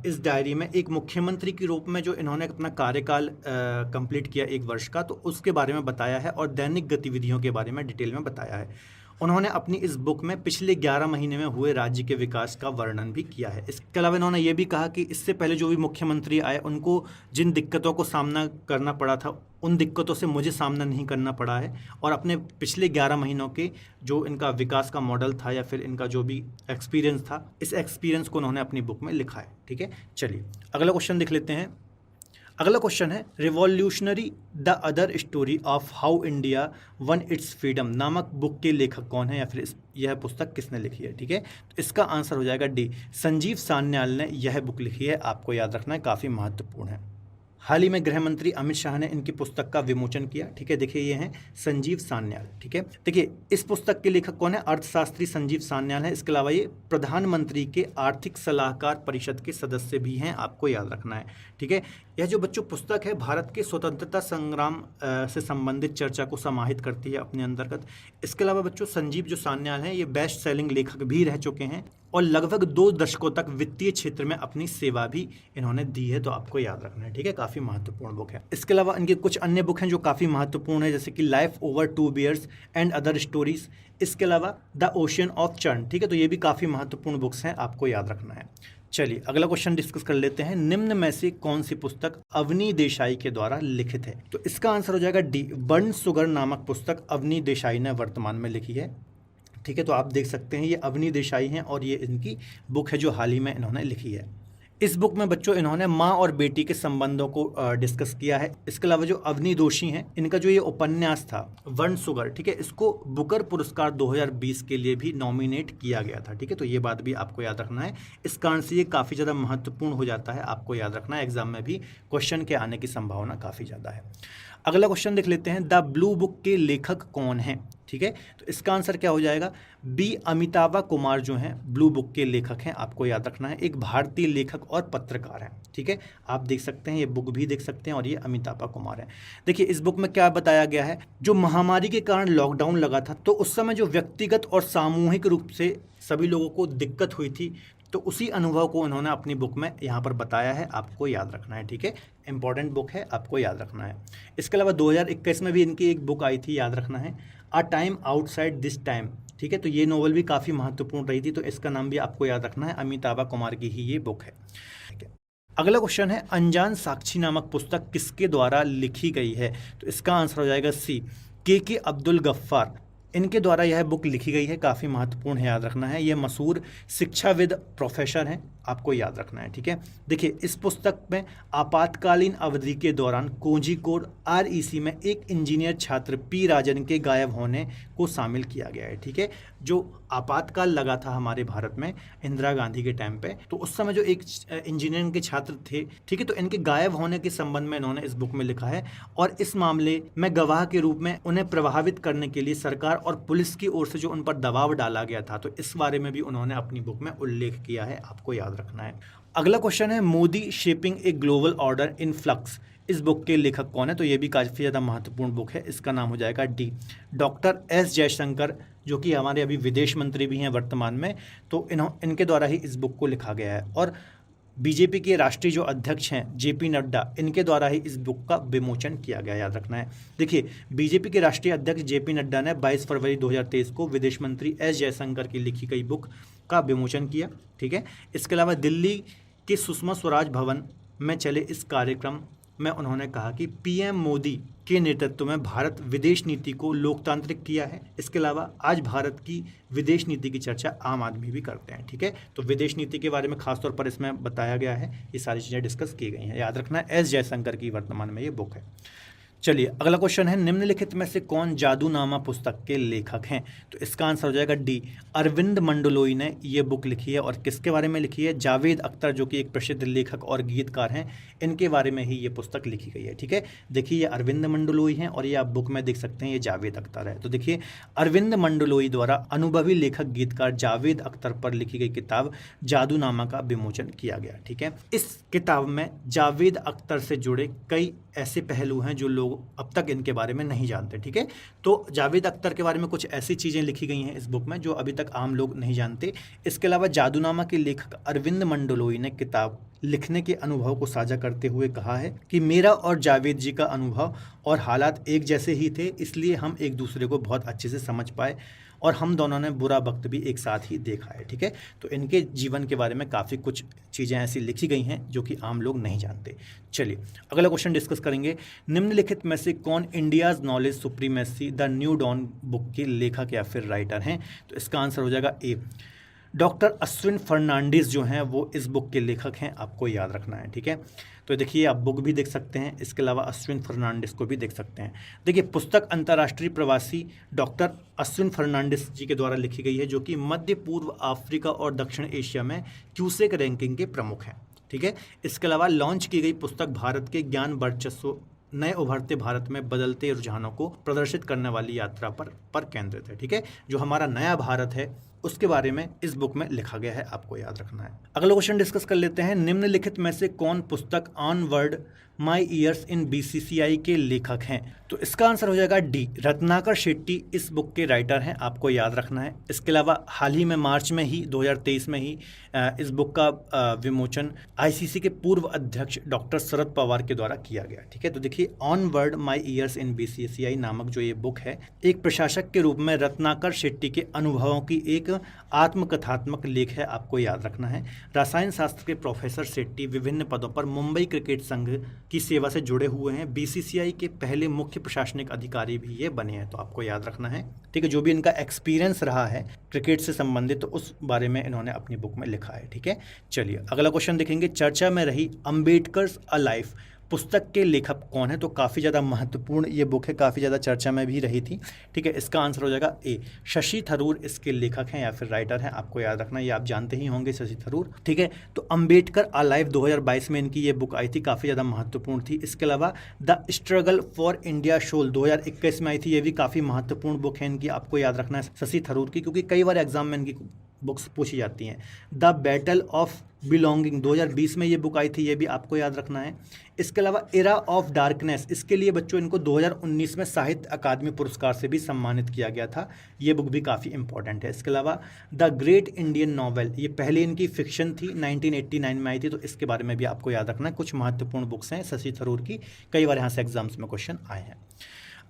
इस डायरी में एक मुख्यमंत्री के रूप में जो इन्होंने अपना कार्यकाल कंप्लीट किया 1 वर्ष का, तो उसके बारे में बताया है और दैनिक गतिविधियों के बारे में डिटेल में बताया है। उन्होंने अपनी इस बुक में पिछले 11 महीने में हुए राज्य के विकास का वर्णन भी किया है। इसके अलावा इन्होंने ये भी कहा कि इससे पहले जो भी मुख्यमंत्री आए उनको जिन दिक्कतों को सामना करना पड़ा था, उन दिक्कतों से मुझे सामना नहीं करना पड़ा है, और अपने पिछले 11 महीनों के जो इनका विकास का मॉडल था या फिर इनका जो भी एक्सपीरियंस था, इस एक्सपीरियंस को उन्होंने अपनी बुक में लिखा है। ठीक है, चलिए अगला क्वेश्चन देख लेते हैं। अगला क्वेश्चन है, revolutionary the other story of how India one it's freedom नामक बुक के लेखक कौन है, या फिर यह पुस्तक किसने लिखी है? ठीक है, तो इसका आंसर हो जाएगा डी, संजीव सान्याल ने यह बुक लिखी है। आपको याद रखना है, काफ़ी महत्वपूर्ण है। हाल ही में गृह मंत्री अमित शाह ने इनकी पुस्तक का विमोचन किया। ठीक है, देखिए ये हैं संजीव सान्याल। ठीक है, देखिए इस पुस्तक के लेखक कौन है? अर्थशास्त्री संजीव सान्याल है। इसके अलावा ये प्रधानमंत्री के आर्थिक सलाहकार परिषद के सदस्य भी हैं, आपको याद रखना है। ठीक है, यह जो बच्चों पुस्तक है भारत के स्वतंत्रता संग्राम से संबंधित चर्चा को समाहित करती है अपने अंतर्गत। इसके अलावा बच्चों संजीव जो सान्याल हैं ये बेस्ट सेलिंग लेखक भी रह चुके हैं और लगभग 2 दशकों तक वित्तीय क्षेत्र में अपनी सेवा भी इन्होंने दी है, तो आपको याद रखना है। ठीक है, काफ़ी महत्वपूर्ण बुक है। इसके अलावा इनके कुछ अन्य बुक हैं जो काफ़ी महत्वपूर्ण है, जैसे कि life over 2 beers and other stories. इसके अलावा द ओशियन ऑफ चर्न। ठीक है, तो ये भी काफ़ी महत्वपूर्ण बुक्स हैं, आपको याद रखना है। चलिए अगला क्वेश्चन डिस्कस कर लेते हैं। निम्न में से कौन सी पुस्तक अवनी देसाई के द्वारा लिखित है? तो इसका आंसर हो जाएगा डी, बर्न शुगर नामक पुस्तक अवनी देसाई ने वर्तमान में लिखी है। ठीक है, तो आप देख सकते हैं ये अवनी देसाई हैं और ये इनकी बुक है जो हाल ही में इन्होंने लिखी है। इस बुक में बच्चों इन्होंने माँ और बेटी के संबंधों को डिस्कस किया है। इसके अलावा जो अवनी दोषी हैं इनका जो ये उपन्यास था बर्न शुगर, ठीक है, इसको बुकर पुरस्कार 2020 के लिए भी नॉमिनेट किया गया था। ठीक है, तो ये बात भी आपको याद रखना है। इस कारण से ये काफ़ी ज़्यादा महत्वपूर्ण हो जाता है, आपको याद रखना है। एग्जाम में भी क्वेश्चन के आने की संभावना काफ़ी ज़्यादा है। अगला क्वेश्चन देख लेते हैं, द ब्लू बुक के लेखक कौन हैं? ठीक है, तो इसका आंसर क्या हो जाएगा? बी अमिताभा कुमार जो हैं ब्लू बुक के लेखक हैं, आपको याद रखना है। एक भारतीय लेखक और पत्रकार हैं। ठीक है, आप देख सकते हैं, ये बुक भी देख सकते हैं और ये अमिताभा कुमार हैं। देखिए इस बुक में क्या बताया गया है, जो महामारी के कारण लॉकडाउन लगा था तो उस समय जो व्यक्तिगत और सामूहिक रूप से सभी लोगों को दिक्कत हुई थी, तो उसी अनुभव को उन्होंने अपनी बुक में यहाँ पर बताया है, आपको याद रखना है। ठीक है, इंपॉर्टेंट बुक है, आपको याद रखना है। इसके अलावा 2021 में भी इनकी एक बुक आई थी, याद रखना है, a time outside this time. ठीक है, तो ये नोवेल भी काफ़ी महत्वपूर्ण रही थी, तो इसका नाम भी आपको याद रखना है, अमिताभा कुमार की ही ये बुक है। ठीक है, अगला क्वेश्चन है, अनजान साक्षी नामक पुस्तक किसके द्वारा लिखी गई है? तो इसका आंसर हो जाएगा सी, के अब्दुल गफ्फार, इनके द्वारा यह बुक लिखी गई है, काफ़ी महत्वपूर्ण है, याद रखना है। ये मशहूर शिक्षाविद प्रोफेसर हैं, आपको याद रखना है। ठीक है, देखिए इस पुस्तक में आपातकालीन अवधि के दौरान कोझिकोड REC में एक इंजीनियर छात्र पी राजन के गायब होने को शामिल किया गया है। ठीक है, जो आपातकाल लगा था हमारे भारत में इंदिरा गांधी के टाइम पे, तो उस समय जो एक इंजीनियरिंग के छात्र थे, ठीक है, तो इनके गायब होने के संबंध में इन्होंने इस बुक में लिखा है, और इस मामले में गवाह के रूप में उन्हें प्रभावित करने के लिए सरकार और पुलिस की ओर से जो उन पर दबाव डाला गया था, तो इस बारे में भी उन्होंने अपनी बुक में उल्लेख किया है, आपको याद रखना है। अगला क्वेश्चन है, Modi shaping a global order in flux, इस बुक के लेखक कौन है? तो ये भी काफ़ी ज़्यादा महत्वपूर्ण बुक है, इसका नाम हो जाएगा डी, डॉक्टर S जयशंकर, जो कि हमारे अभी विदेश मंत्री भी हैं वर्तमान में, तो इनके द्वारा ही इस बुक को लिखा गया है। और बीजेपी के राष्ट्रीय जो अध्यक्ष हैं JP नड्डा, इनके द्वारा ही इस बुक का विमोचन किया गया, याद रखना है। देखिए बीजेपी के राष्ट्रीय अध्यक्ष JP नड्डा ने 22 फरवरी 2023 को विदेश मंत्री S जयशंकर की लिखी गई बुक का विमोचन किया। ठीक है, इसके अलावा दिल्ली के सुषमा स्वराज भवन में चले इस कार्यक्रम में उन्होंने कहा कि PM मोदी के नेतृत्व में भारत विदेश नीति को लोकतांत्रिक किया है। इसके अलावा आज भारत की विदेश नीति की चर्चा आम आदमी भी करते हैं। ठीक है, तो विदेश नीति के बारे में खासतौर पर इसमें बताया गया है, ये सारी चीज़ें डिस्कस की गई हैं, याद रखना है। S जयशंकर की वर्तमान में ये बुक है। चलिए अगला क्वेश्चन है, निम्नलिखित में से कौन जादूनामा पुस्तक के लेखक हैं? तो इसका आंसर हो जाएगा डी, अरविंद मंडलोई ने ये बुक लिखी है। और किसके बारे में लिखी है? जावेद अख्तर, जो कि एक प्रसिद्ध लेखक और गीतकार हैं, इनके बारे में ही ये पुस्तक लिखी गई है। ठीक है, देखिए ये अरविंद मंडलोई हैं और ये आप बुक में देख सकते हैं ये जावेद अख्तर है। तो देखिए अरविंद मंडलोई द्वारा अनुभवी लेखक गीतकार जावेद अख्तर पर लिखी गई किताब जादूनामा का विमोचन किया गया। ठीक है, इस किताब में जावेद अख्तर से जुड़े कई ऐसे पहलू हैं जो लोग अब तक इनके बारे में नहीं जानते। ठीक है, तो जावेद अख्तर के बारे में कुछ ऐसी चीज़ें लिखी गई हैं इस बुक में जो अभी तक आम लोग नहीं जानते। इसके अलावा जादूनामा के लेखक अरविंद मंडलोई ने किताब लिखने के अनुभव को साझा करते हुए कहा है कि मेरा और जावेद जी का अनुभव और हालात एक जैसे ही थे, इसलिए हम एक दूसरे को बहुत अच्छे से समझ पाए और हम दोनों ने बुरा वक्त भी एक साथ ही देखा है। ठीक है, तो इनके जीवन के बारे में काफ़ी कुछ चीज़ें ऐसी लिखी गई हैं जो कि आम लोग नहीं जानते। चलिए अगला क्वेश्चन डिस्कस करेंगे, निम्नलिखित में से कौन India's knowledge supremacy the new dawn book के लेखक या फिर राइटर हैं? तो इसका आंसर हो जाएगा ए, डॉक्टर अश्विन फर्नांडिस जो हैं वो इस बुक के लेखक हैं, आपको याद रखना है। ठीक है, तो देखिए आप बुक भी देख सकते हैं, इसके अलावा अश्विन फर्नांडिस को भी देख सकते हैं। देखिए पुस्तक अंतर्राष्ट्रीय प्रवासी डॉक्टर अश्विन फर्नांडिस जी के द्वारा लिखी गई है, जो कि मध्य पूर्व अफ्रीका और दक्षिण एशिया में क्यूसेक रैंकिंग के प्रमुख हैं। ठीक है, इसके अलावा लॉन्च की गई पुस्तक भारत के ज्ञान वर्चस्व नए उभरते भारत में बदलते रुझानों को प्रदर्शित करने वाली यात्रा पर केंद्रित है। ठीक है, जो हमारा नया भारत है उसके बारे में इस बुक में लिखा गया है, आपको याद रखना है। अगला क्वेश्चन डिस्कस कर लेते हैं, निम्नलिखित में से कौन पुस्तक onward my years in BCCI के लेखक हैं? तो इसका आंसर हो जाएगा डी, रत्नाकर शेट्टी इस बुक के राइटर हैं, आपको याद रखना है। इसके अलावा हाल ही में मार्च में ही 2023 में ही इस बुक का विमोचन ICC के पूर्व अध्यक्ष डॉक्टर शरद पवार के द्वारा किया गया। ठीक है, तो देखिए onward my years in BCCI नामक जो ये बुक है, एक प्रशासक के रूप में रत्नाकर शेट्टी के अनुभवों की एक आत्मकथात्मक लेख है, आपको याद रखना है। रसायन शास्त्र के प्रोफेसर शेट्टी विभिन्न पदों पर मुंबई क्रिकेट संघ की सेवा से जुड़े हुए हैं। BCCI के पहले मुख्य प्रशासनिक अधिकारी भी ये बने हैं, तो आपको याद रखना है। ठीक है, जो भी इनका एक्सपीरियंस रहा है क्रिकेट से संबंधित, तो उस बारे में इन्होंने अपनी बुक में लिखा है। ठीक है, चलिए अगला क्वेश्चन देखेंगे, चर्चा में रही अम्बेडकर्स अ लाइफ पुस्तक के लेखक कौन है, तो काफ़ी ज़्यादा महत्वपूर्ण ये बुक है, काफ़ी ज़्यादा चर्चा में भी रही थी। ठीक है, इसका आंसर हो जाएगा ए, शशि थरूर इसके लेखक हैं या फिर राइटर हैं, आपको याद रखना, ये आप जानते ही होंगे शशि थरूर। ठीक है, तो अंबेडकर अलाइव 2022 में इनकी ये बुक आई थी, काफ़ी ज़्यादा महत्वपूर्ण थी। इसके अलावा द स्ट्रगल फॉर इंडिया शोल 2021 में आई थी, ये भी काफ़ी महत्वपूर्ण बुक है इनकी, आपको याद रखना है शशि थरूर की, क्योंकि कई बार एग्जाम में इनकी बुक्स पूछी जाती हैं। द बैटल ऑफ बिलोंगिंग 2020 में ये बुक आई थी, ये भी आपको याद रखना है। इसके अलावा एरा ऑफ डार्कनेस, इसके लिए बच्चों इनको 2019 में साहित्य अकादमी पुरस्कार से भी सम्मानित किया गया था, ये बुक भी काफ़ी इंपॉर्टेंट है। इसके अलावा द ग्रेट इंडियन नॉवेल, ये पहले इनकी फिक्शन थी, 1989 में आई थी, तो इसके बारे में भी आपको याद रखना है। कुछ महत्वपूर्ण बुक्स हैं शशि थरूर की, कई बार यहाँ से एग्जाम्स में क्वेश्चन आए हैं।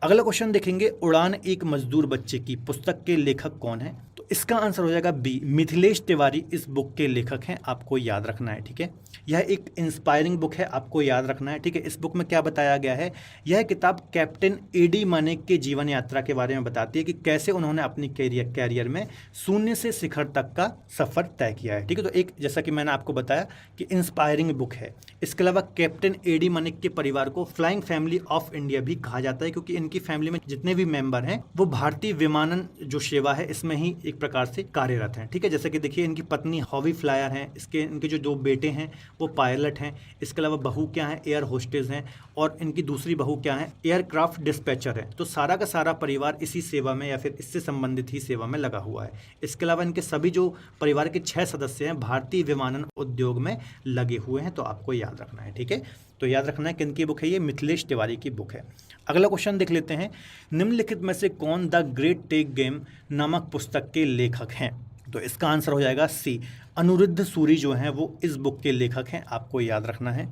अगला क्वेश्चन देखेंगे, उड़ान एक मजदूर बच्चे की पुस्तक के लेखक कौन है, तो इसका आंसर हो जाएगा बी, मिथिलेश तिवारी इस बुक के लेखक हैं, आपको याद रखना है। ठीक है, यह एक इंस्पायरिंग बुक है, आपको याद रखना है। ठीक है, इस बुक में क्या बताया गया है, यह किताब कैप्टन एडी मानेक के जीवन यात्रा के बारे में बताती है कि कैसे उन्होंने अपनी कैरियर में शून्य से शिखर तक का सफ़र तय किया है। ठीक है, तो एक जैसा कि मैंने आपको बताया कि इंस्पायरिंग बुक है। इसके अलावा कैप्टन एडी मानेक के परिवार को फ्लाइंग फैमिली ऑफ इंडिया भी कहा जाता है, क्योंकि इनकी फैमिली में जितने भी मेंबर हैं वो भारतीय विमानन जो सेवा है इसमें ही एक प्रकार से कार्यरत हैं। ठीक है, जैसे कि देखिए इनकी पत्नी हॉवी फ्लायर हैं, इनके जो दो बेटे हैं वो पायलट हैं। इसके अलावा बहू क्या है, एयर होस्टेस हैं, और इनकी दूसरी बहू क्या है, एयरक्राफ्ट डिस्पैचर है। तो सारा का सारा परिवार इसी सेवा में या फिर इससे संबंधित ही सेवा में लगा हुआ है। इसके अलावा इनके सभी जो परिवार के 6 सदस्य हैं भारतीय विमानन उद्योग में लगे हुए हैं, तो आपको याद रखना है। ठीक है, तो याद रखना है किन की बुक है, ये मिथिलेश तिवारी की बुक है। अगला क्वेश्चन देख लेते हैं, निम्नलिखित में से कौन द ग्रेट टेक गेम नामक पुस्तक के लेखक हैं, तो इसका आंसर हो जाएगा सी, अनिरुद्ध सूरी जो हैं वो इस बुक के लेखक हैं, आपको याद रखना है।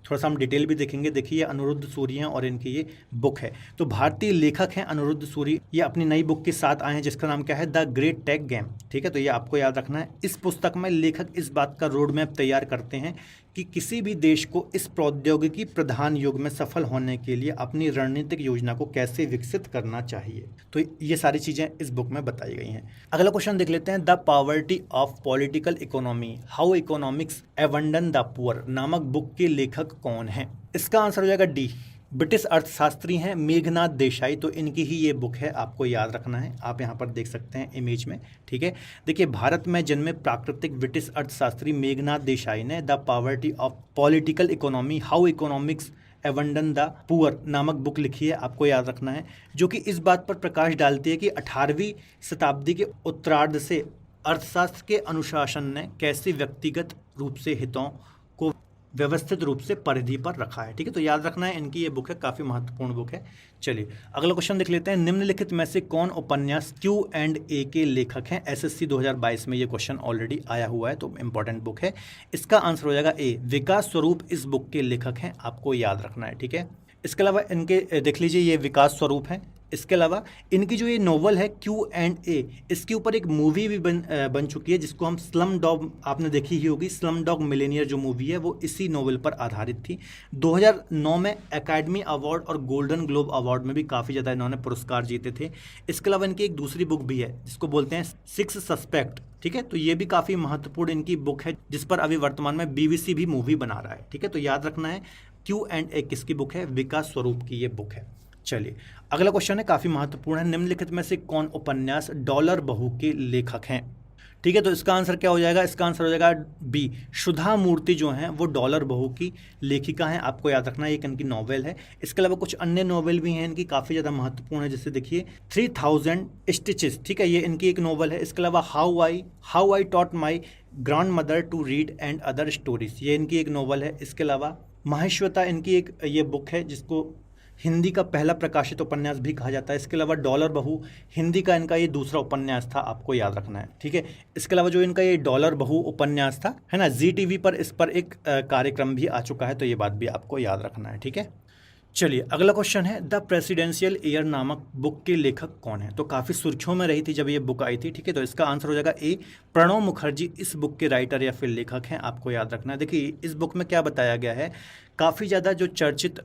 थोड़ा सा हम डिटेल भी देखेंगे। देखिए अनिरुद्ध सूरी हैं और इनकी ये बुक है, तो भारतीय लेखक हैं अनिरुद्ध सूरी, ये अपनी नई बुक के साथ आए हैं जिसका नाम क्या है, द ग्रेट टेक गेम। ठीक है, तो ये आपको याद रखना है। इस पुस्तक में लेखक इस बात का रोड मैप तैयार करते हैं कि किसी भी देश को इस प्रौद्योगिकी प्रधान युग में सफल होने के लिए अपनी रणनीतिक योजना को कैसे विकसित करना चाहिए, तो ये सारी चीज़ें इस बुक में बताई गई हैं। अगला क्वेश्चन देख लेते हैं, the poverty of political economy how economics abandon the poor नामक बुक के लेखक कौन है, इसका आंसर हो जाएगा डी, ब्रिटिश अर्थशास्त्री हैं मेघनाथ देसाई, तो इनकी ही ये बुक है, आपको याद रखना है। आप यहाँ पर देख सकते हैं इमेज में। ठीक है, देखिए भारत में जन्मे प्राकृतिक ब्रिटिश अर्थशास्त्री मेघनाथ देसाई ने the poverty of political economy how economics abandon the poor नामक बुक लिखी है, आपको याद रखना है, जो कि इस बात पर प्रकाश डालती है कि 18वीं शताब्दी के उत्तरार्ध से अर्थशास्त्र के अनुशासन ने कैसे व्यक्तिगत रूप से हितों को व्यवस्थित रूप से परिधि पर रखा है। ठीक है, तो याद रखना है, इनकी ये बुक है, काफ़ी महत्वपूर्ण बुक है। चलिए अगला क्वेश्चन देख लेते हैं, निम्नलिखित में से कौन उपन्यास Q&A के लेखक हैं, SSC 2022 में ये क्वेश्चन ऑलरेडी आया हुआ है, तो इंपॉर्टेंट बुक है। इसका आंसर हो जाएगा ए, विकास स्वरूप इस बुक के लेखक हैं, आपको याद रखना है। ठीक है, इसके अलावा इनके देख लीजिए ये विकास स्वरूप है। इसके अलावा इनकी जो ये नोवेल है Q&A, इसके ऊपर एक मूवी भी बन चुकी है जिसको हम स्लम डॉग, आपने देखी ही होगी, स्लम डॉग मिलेनियर जो मूवी है वो इसी नोवेल पर आधारित थी। 2009 में एकेडमी अवार्ड और गोल्डन ग्लोब अवार्ड में भी काफ़ी ज़्यादा इन्होंने पुरस्कार जीते थे। इसके अलावा इनकी एक दूसरी बुक भी है जिसको बोलते हैं 6 सस्पेक्ट। ठीक है, तो ये भी काफ़ी महत्वपूर्ण इनकी बुक है जिस पर अभी वर्तमान में BBC भी मूवी बना रहा है। ठीक है, तो याद रखना है Q&A किसकी बुक है, विकास स्वरूप की ये बुक है। चलिए अगला क्वेश्चन है, काफ़ी महत्वपूर्ण है, निम्नलिखित में से कौन उपन्यास डॉलर बहू के लेखक हैं। ठीक है, तो इसका आंसर क्या हो जाएगा, इसका आंसर हो जाएगा बी, सुधा मूर्ति जो हैं वो डॉलर बहू की लेखिका हैं, आपको याद रखना है, एक इनकी नॉवेल है। इसके अलावा कुछ अन्य नॉवेल भी हैं इनकी, काफ़ी ज़्यादा महत्वपूर्ण है, जैसे देखिए 3000 स्टिचेस। ठीक है, ये इनकी एक नॉवेल है। इसके अलावा how I taught my grandmother to read and other stories, ये इनकी एक नॉवेल है। इसके अलावा माहेश्वता इनकी एक ये बुक है जिसको हिंदी का पहला प्रकाशित उपन्यास भी कहा जाता है। इसके अलावा डॉलर बहू हिंदी का इनका ये दूसरा उपन्यास था, आपको याद रखना है। ठीक है, इसके अलावा जो इनका ये डॉलर बहू उपन्यास था, है ना, ZTV पर इस पर एक कार्यक्रम भी आ चुका है, तो ये बात भी आपको याद रखना है। ठीक है, चलिए अगला क्वेश्चन है, द प्रेसिडेंशियल ईयर नामक बुक के लेखक कौन है, तो काफ़ी सुर्खियों में रही थी जब ये बुक आई थी। ठीक है, तो इसका आंसर हो जाएगा ए, प्रणव मुखर्जी इस बुक के राइटर या फिर लेखक हैं, आपको याद रखना है। देखिए इस बुक में क्या बताया गया है, काफ़ी ज़्यादा जो चर्चित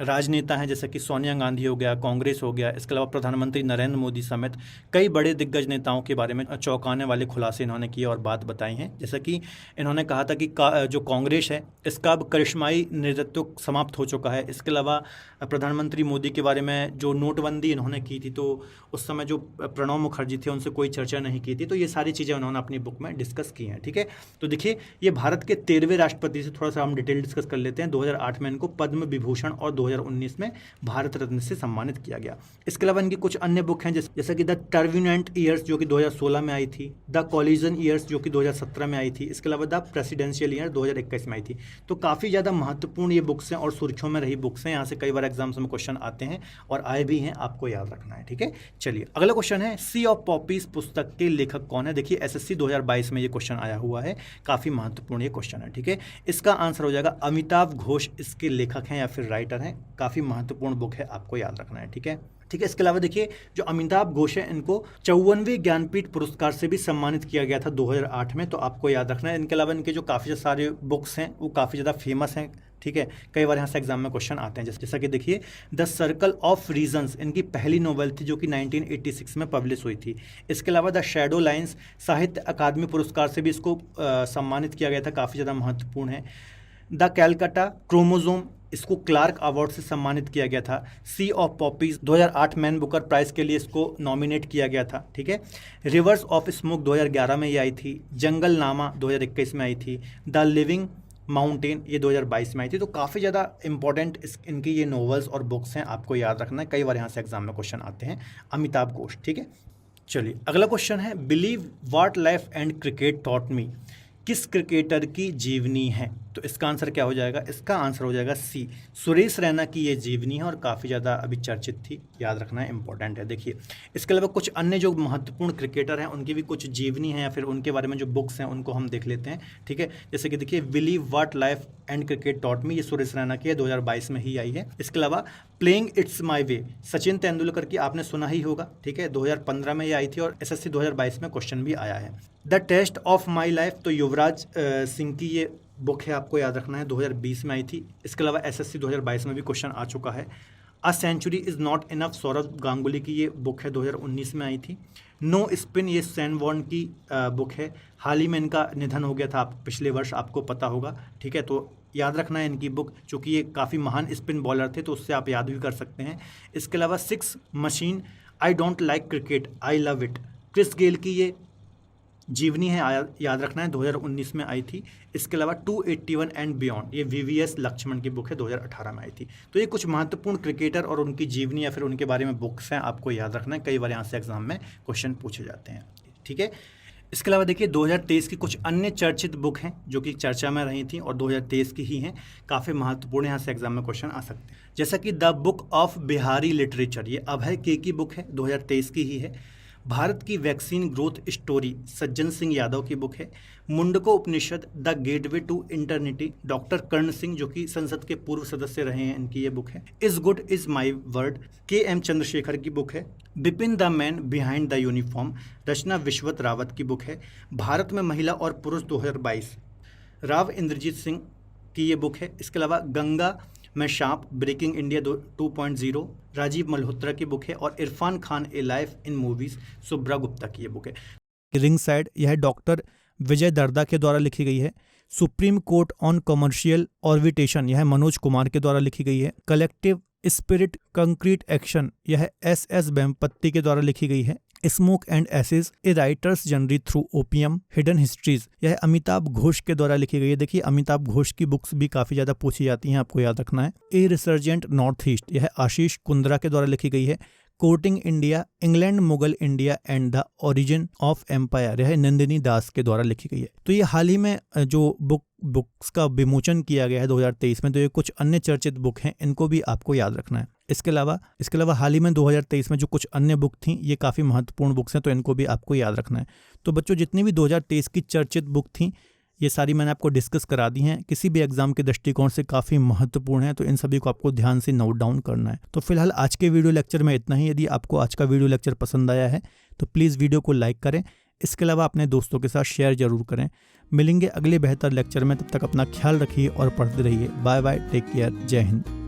राजनेता हैं जैसे कि सोनिया गांधी हो गया, कांग्रेस हो गया, इसके अलावा प्रधानमंत्री नरेंद्र मोदी समेत कई बड़े दिग्गज नेताओं के बारे में चौंकाने वाले खुलासे इन्होंने किए और बात बताई हैं। जैसा कि इन्होंने कहा था कि जो कांग्रेस है इसका अब करिश्माई नेतृत्व समाप्त हो चुका है। इसके अलावा प्रधानमंत्री मोदी के बारे में जो नोटबंदी इन्होंने की थी तो उस समय जो प्रणब मुखर्जी थे उनसे कोई चर्चा नहीं की थी। तो ये सारी चीज़ें उन्होंने अपनी बुक में डिस्कस की हैं। ठीक है, तो देखिए ये भारत के 13वें राष्ट्रपति से थोड़ा सा हम डिटेल डिस्कस कर लेते हैं। 2008 में इनको पद्म विभूषण और 2019 में भारत रत्न से सम्मानित किया गया। इसके अलावा इनकी कुछ अन्य बुक हैं जैसा कि द टर्ब्यूलेंट ईयर्स जो कि 2016 में आई थी, द कॉलिजन ईयर्स जो कि 2017 में आई थी, इसके अलावा द प्रेसिडेंशियल ईयर 2021 में आई थी। तो काफ़ी ज़्यादा महत्वपूर्ण ये बुक्स हैं और सुर्खियों में रही बुक्स हैं। यहाँ से कई बार एग्जाम्स में क्वेश्चन आते हैं और आए भी हैं, आपको याद रखना है। ठीक है, चलिए अगला क्वेश्चन है सी ऑफ पॉपीज पुस्तक के लेखक कौन है। देखिए एसएससी 2022 में ये क्वेश्चन आया हुआ है, काफ़ी महत्वपूर्ण ये क्वेश्चन है। ठीक है, इसका आंसर हो जाएगा अमिताभ घोष इसके लेखक हैं या फिर राइटर हैं। काफ़ी महत्वपूर्ण बुक है, आपको याद रखना है। ठीक है, इसके अलावा देखिए जो अमिताभ घोष है इनको 54वें ज्ञानपीठ पुरस्कार से भी सम्मानित किया गया था 2008 में, तो आपको याद रखना है। इनके अलावा इनके जो काफ़ी सारे बुक्स हैं वो काफ़ी ज़्यादा फेमस हैं। ठीक है, कई बार यहाँ से एग्जाम में क्वेश्चन आते हैं। जैसा कि देखिए द सर्कल ऑफ रीजन्स इनकी पहली नोवेल थी जो कि 1986 में पब्लिश हुई थी। इसके अलावा द शैडो लाइन्स साहित्य अकादमी पुरस्कार से भी इसको सम्मानित किया गया था, काफ़ी ज़्यादा महत्वपूर्ण है। द कैलकाटा क्रोमोजोम इसको क्लार्क अवार्ड से सम्मानित किया गया था। Sea of poppies 2008 Man Booker prize के लिए इसको नॉमिनेट किया गया था। ठीक है, रिवर्स ऑफ स्मोक 2011 में ये आई थी। जंगल नामा 2021 में आई थी। द लिविंग माउंटेन ये 2022 में आई थी। तो काफ़ी ज़्यादा इंपॉर्टेंट इनकी ये नॉवेल्स और बुक्स हैं, आपको याद रखना है। कई बार यहाँ से एग्जाम में क्वेश्चन आते हैं। अमिताभ घोष। ठीक है, चलिए अगला क्वेश्चन है believe what life and cricket taught me किस क्रिकेटर की जीवनी है। तो इसका आंसर क्या हो जाएगा, इसका आंसर हो जाएगा सी, सुरेश रैना की ये जीवनी है और काफ़ी ज़्यादा अभी चर्चित थी, याद रखना है, इंपॉर्टेंट है। देखिए इसके अलावा कुछ अन्य जो महत्वपूर्ण क्रिकेटर हैं उनकी भी कुछ जीवनी है या फिर उनके बारे में जो बुक्स हैं उनको हम देख लेते हैं। ठीक है, जैसे कि देखिए believe what life and cricket taught me, ये सुरेश रैना की है, 2022 में ही आई है। इसके अलावा प्लेइंग इट्स माई वे सचिन तेंदुलकर की आपने सुना ही होगा। ठीक है, 2015 में ये आई थी और एसएससी 2022 में क्वेश्चन भी आया है। The test of my life तो युवराज सिंह की ये बुक है, आपको याद रखना है, 2020 में आई थी। इसके अलावा एसएससी 2022 में भी क्वेश्चन आ चुका है। A century is not enough Sourav Ganguly की ये बुक है, 2019 में आई थी। नो स्पिन ये सैन वॉर्न की बुक है, हाल ही में इनका निधन हो गया था पिछले वर्ष, आपको पता होगा। ठीक है, तो याद रखना है इनकी बुक, चूँकि ये काफ़ी महान स्पिन बॉलर थे तो उससे आप याद भी कर सकते हैं। इसके अलावा six machine I don't like cricket I love it Chris Gayle की ये जीवनी है, याद रखना है, 2019 में आई थी। इसके अलावा 281 एंड बियॉन्ड ये वीवीएस लक्ष्मण की बुक है, 2018 में आई थी। तो ये कुछ महत्वपूर्ण क्रिकेटर और उनकी जीवनी या फिर उनके बारे में बुक्स हैं, आपको याद रखना है, कई बार यहाँ से एग्जाम में क्वेश्चन पूछे जाते हैं। ठीक है, इसके अलावा देखिए 2023 की कुछ अन्य चर्चित बुक हैं जो कि चर्चा में रही थी और 2023 की ही हैं, काफ़ी महत्वपूर्ण, यहाँ से एग्जाम में क्वेश्चन आ सकते हैं। जैसा कि the book of Bihari literature ये अभय के की बुक है, 2023 की ही है। भारत की vaccine growth story Sajjan Singh Yadav की बुक है। मुंडको उपनिषद द गेटवे टू इंटरनिटी डॉक्टर कर्ण सिंह जो कि संसद के पूर्व सदस्य रहे हैं, इनकी ये बुक है। As good as my word K M. Chandrasekhar की बुक है। Bipin the man behind the uniform Rachna Bisht Rawat की बुक है। भारत में महिला और पुरुष 2022 राव इंद्रजीत सिंह की ये बुक है। इसके अलावा गंगा में शाप ब्रेकिंग इंडिया 2.0 राजीव मल्होत्रा की बुक है। और इरफान खान ए life in movies Subra Gupta की ये बुक है। रिंग साइड यह डॉक्टर विजय दर्दा के द्वारा लिखी गई है। सुप्रीम कोर्ट ऑन कमर्शियल ऑर्बिटेशन यह मनोज कुमार के द्वारा लिखी गई है। कलेक्टिव स्पिरिट कंक्रीट एक्शन यह एस बेम्पत्ति के द्वारा लिखी गई है। Smoke and acid A writers journey through opium hidden histories यह अमिताभ घोष के द्वारा लिखी गई है। देखिए अमिताभ घोष की बुक्स भी काफ़ी ज़्यादा पूछी जाती हैं, आपको याद रखना है। ए रिसर्जेंट नॉर्थ ईस्ट यह आशीष कुंद्रा के द्वारा लिखी गई है। Courting India England Mughal India and the origin of empire यह नंदिनी दास के द्वारा लिखी गई है। तो ये हाल ही में जो बुक्स का विमोचन किया गया है 2023 में, तो ये कुछ अन्य चर्चित बुक हैं, इनको भी आपको याद रखना है। इसके अलावा हाल ही में 2023 में जो कुछ अन्य बुक थी ये काफ़ी महत्वपूर्ण बुक्स हैं, तो इनको भी आपको याद रखना है। तो बच्चों जितनी भी 2023 की चर्चित बुक थी ये सारी मैंने आपको डिस्कस करा दी हैं, किसी भी एग्जाम के दृष्टिकोण से काफ़ी महत्वपूर्ण है, तो इन सभी को आपको ध्यान से नोट डाउन करना है। तो फिलहाल आज के वीडियो लेक्चर में इतना ही। यदि आपको आज का वीडियो लेक्चर पसंद आया है तो प्लीज़ वीडियो को लाइक करें, इसके अलावा अपने दोस्तों के साथ शेयर जरूर करें। मिलेंगे अगले बेहतर लेक्चर में, तब तक अपना ख्याल रखिए और पढ़ते रहिए। बाय बाय, टेक केयर, जय हिंद।